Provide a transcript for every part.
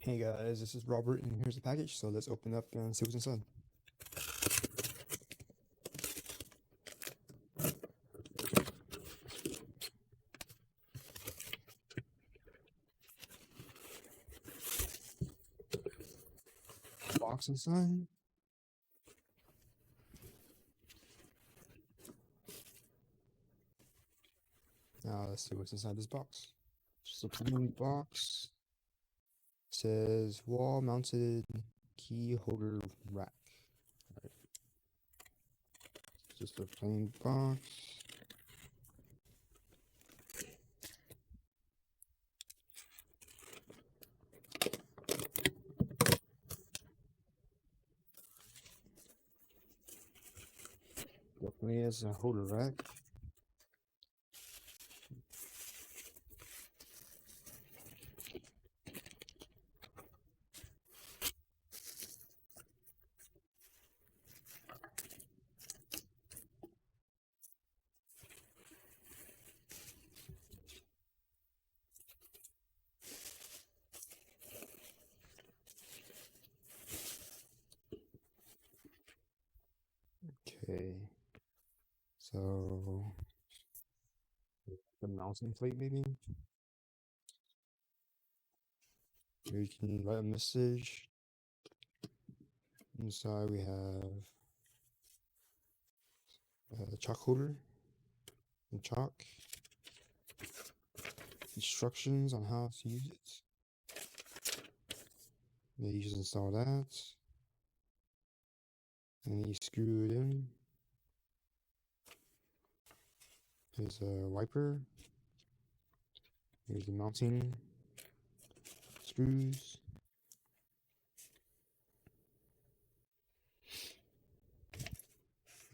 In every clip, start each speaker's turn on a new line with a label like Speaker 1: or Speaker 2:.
Speaker 1: Hey guys, this is Robert, and here's the package. So let's open up and see what's inside. Box inside. Now let's see what's inside this box. Just a plain box. It says wall-mounted key holder rack. Right. Just a plain box. Definitely has a holder rack. Okay, so the mounting plate maybe. Here you can write a message. Inside we have a chalk holder and chalk. Instructions on how to use it. Then you just install that. And then you screw it in. Here's a wiper. Here's the mounting screws.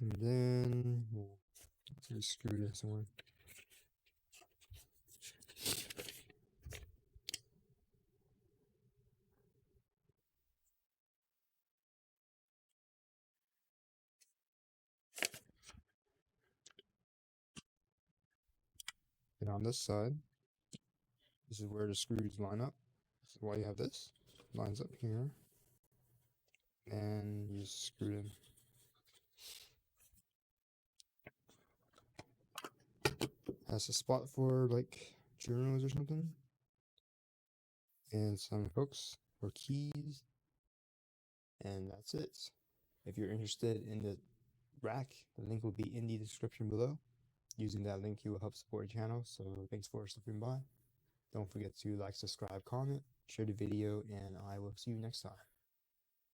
Speaker 1: And then let's screw this somewhere. And on this side, this is where the screws line up. So why you have this lines up here, and you just screw it in. Has a spot for like journals or something, and some hooks for keys, and that's it. If you're interested in the rack, the link will be in the description below. Using that link, you will help support the channel. So thanks for stopping by. Don't forget to like, subscribe, comment, share the video, and I will see you next time.